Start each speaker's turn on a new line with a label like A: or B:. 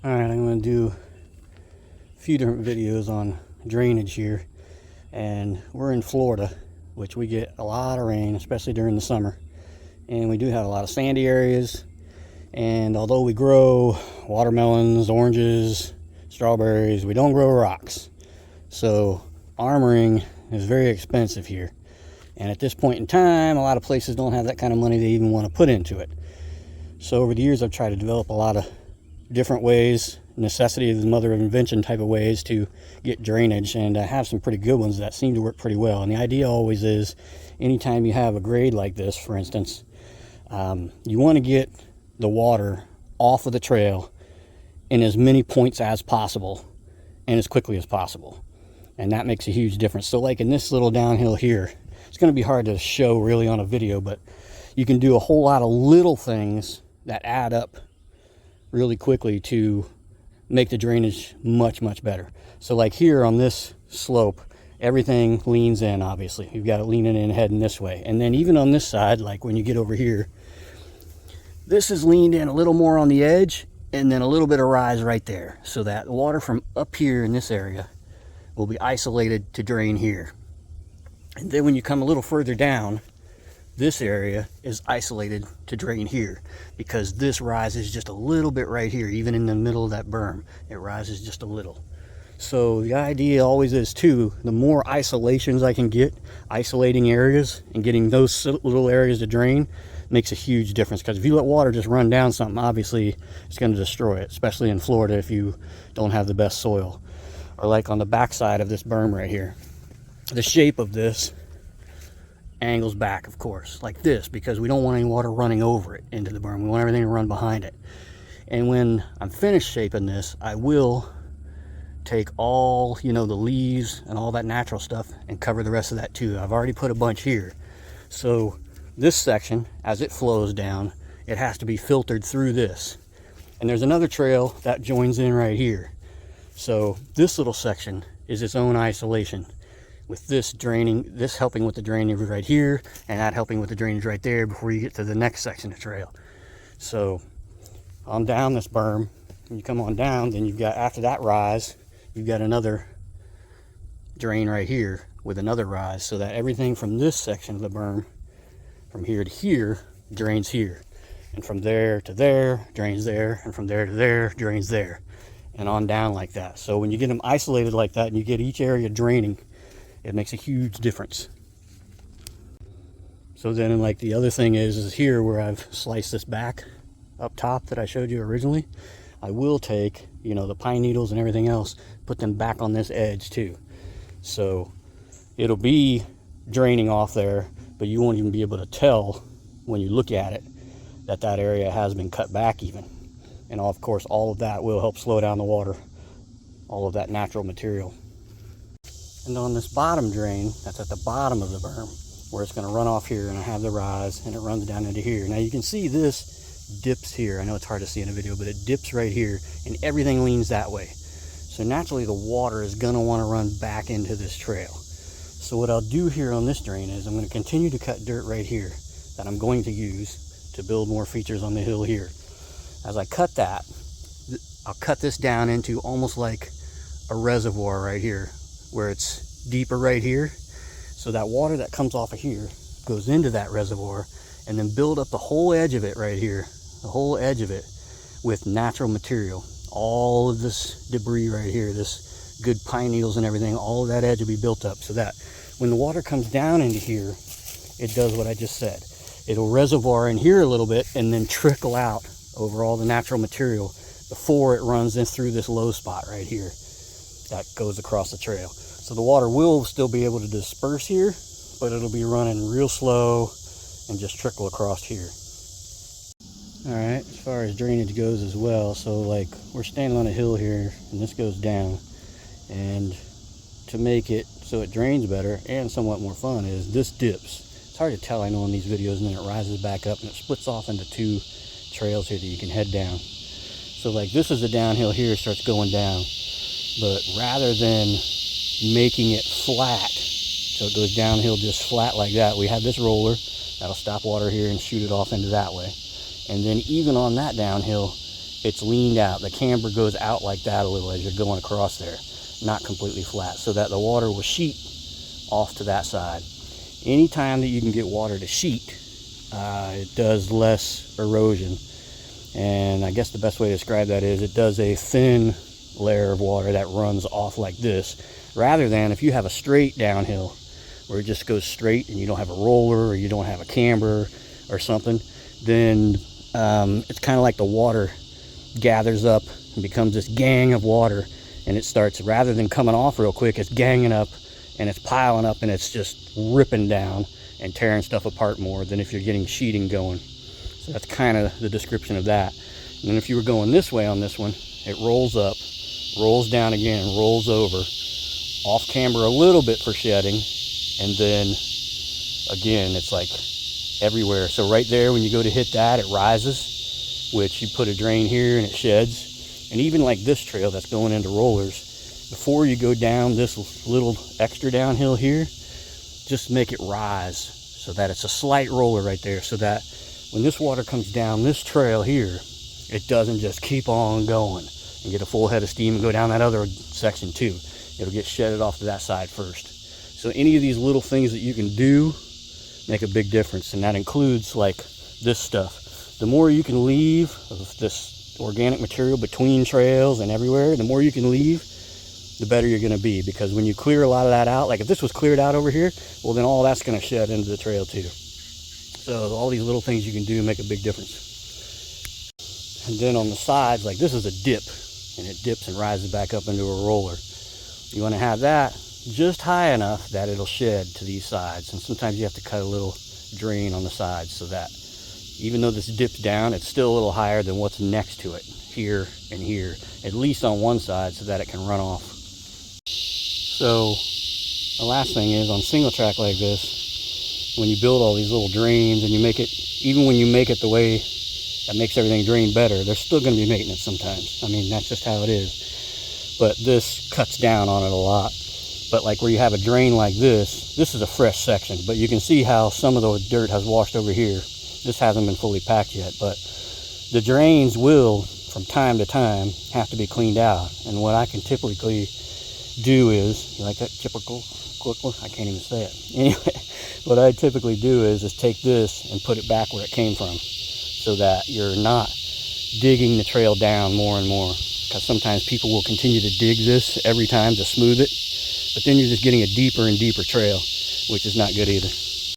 A: Alright, I'm going to do a few different videos on drainage here. And we're in Florida, which we get a lot of rain, especially during the summer. And we do have a lot of sandy areas. And although we grow watermelons, oranges, strawberries, we don't grow rocks. So armoring is very expensive here. And at this point in time, a lot of places don't have that kind of money they even want to put into it. So over the years, I've tried to develop a lot of different ways, necessity is the mother of invention type of ways to get drainage, and I have some pretty good ones that seem to work pretty well. And the idea always is, anytime you have a grade like this, for instance, you want to get the water off of the trail in as many points as possible and as quickly as possible, and that makes a huge difference. So like in this little downhill here, it's going to be hard to show really on a video, but you can do a whole lot of little things that add up really quickly to make the drainage much better. So like here on this slope, everything leans in. Obviously you've got it leaning in, heading this way. And then even on this side, like when you get over here, this is leaned in a little more on the edge, and then a little bit of rise right there, so that the water from up here in this area will be isolated to drain here. And then when you come a little further down, this area is isolated to drain here, because this rises just a little bit right here. Even in the middle of that berm, it rises just a little. So the idea always is too, the more isolations I can get, isolating areas and getting those little areas to drain, makes a huge difference. Because if you let water just run down something, obviously it's going to destroy it, especially in Florida if you don't have the best soil. Or like on the back side of this berm right here, the shape of this angles back, of course, like this, because we don't want any water running over it into the berm. We want everything to run behind it. And when I'm finished shaping this, I will take all, the leaves and all that natural stuff and cover the rest of that too. I've already put a bunch here. So this section, as it flows down, it has to be filtered through this. And there's another trail that joins in right here. So this little section is its own isolation, with this draining, this helping with the drainage right here, and that helping with the drainage right there before you get to the next section of trail. So on down this berm, when you come on down, then you've got, after that rise, you've got another drain right here with another rise, so that everything from this section of the berm, from here to here, drains here, and from there to there, drains there, and from there to there, drains there, and on down like that. So when you get them isolated like that and you get each area draining, it makes a huge difference. So then, like, the other thing is here where I've sliced this back up top that I showed you originally, I will take, the pine needles and everything else, put them back on this edge too. So it'll be draining off there, but you won't even be able to tell when you look at it that that area has been cut back even. And of course, all of that will help slow down the water, all of that natural material. And on this bottom drain, that's at the bottom of the berm, where it's going to run off here, and I have the rise, and it runs down into here. Now you can see this dips here. I know it's hard to see in a video, but it dips right here, and everything leans that way. So naturally the water is going to want to run back into this trail. So what I'll do here on this drain is I'm going to continue to cut dirt right here that I'm going to use to build more features on the hill here. As I cut that, I'll cut this down into almost like a reservoir right here, where it's deeper right here, so that water that comes off of here goes into that reservoir, and then build up the whole edge of it right here, the whole edge of it, with natural material. All of this debris right here, this good pine needles and everything, all of that edge will be built up, so that when the water comes down into here, it does what I just said. It'll reservoir in here a little bit and then trickle out over all the natural material before it runs in through this low spot right here that goes across the trail. So the water will still be able to disperse here, but it'll be running real slow and just trickle across here. Alright, as far as drainage goes as well, so like we're standing on a hill here and this goes down, and to make it so it drains better and somewhat more fun is this dips. It's hard to tell, I know, in these videos, and then it rises back up and it splits off into two trails here that you can head down. So like this is the downhill here, starts going down, but rather than making it flat so it goes downhill just flat like that, we have this roller that'll stop water here and shoot it off into that way. And then even on that downhill, it's leaned out. The camber goes out like that a little as you're going across there, not completely flat, so that the water will sheet off to that side. Anytime that you can get water to sheet, it does less erosion. And I guess the best way to describe that is it does a thin layer of water that runs off like this, rather than if you have a straight downhill where it just goes straight and you don't have a roller or you don't have a camber or something, then it's kind of like the water gathers up and becomes this gang of water, and it starts, rather than coming off real quick, it's ganging up and it's piling up and it's just ripping down and tearing stuff apart more than if you're getting sheeting going. So that's kind of the description of that. And then if you were going this way on this one, it rolls up, rolls down again, and rolls over, off camber a little bit for shedding, and then again it's like everywhere. So right there when you go to hit that, it rises, which you put a drain here and it sheds. And even like this trail that's going into rollers, before you go down this little extra downhill here, just make it rise so that it's a slight roller right there, so that when this water comes down this trail here, it doesn't just keep on going and get a full head of steam and go down that other section too. It'll get shedded off to that side first. So any of these little things that you can do make a big difference, and that includes like this stuff. The more you can leave of this organic material between trails and everywhere, the more you can leave, the better you're going to be, because when you clear a lot of that out, like if this was cleared out over here, well then all that's going to shed into the trail too. So all these little things you can do make a big difference. And then on the sides, like this is a dip, and it dips and rises back up into a roller. You want to have that just high enough that it'll shed to these sides, and sometimes you have to cut a little drain on the sides so that even though this dips down, it's still a little higher than what's next to it, here and here, at least on one side, so that it can run off. So the last thing is, on single track like this, when you build all these little drains and you make it, even when you make it the way that makes everything drain better, there's still going to be maintenance sometimes. I mean, that's just how it is. But this cuts down on it a lot. But like where you have a drain like this is a fresh section, but you can see how some of the dirt has washed over here. This hasn't been fully packed yet, but the drains will, from time to time, have to be cleaned out. And what I can typically do is, you like that typical? I can't even say it. Anyway, what I typically do is take this and put it back where it came from, so that you're not digging the trail down more and more, because sometimes people will continue to dig this every time to smooth it, but then you're just getting a deeper and deeper trail, which is not good either.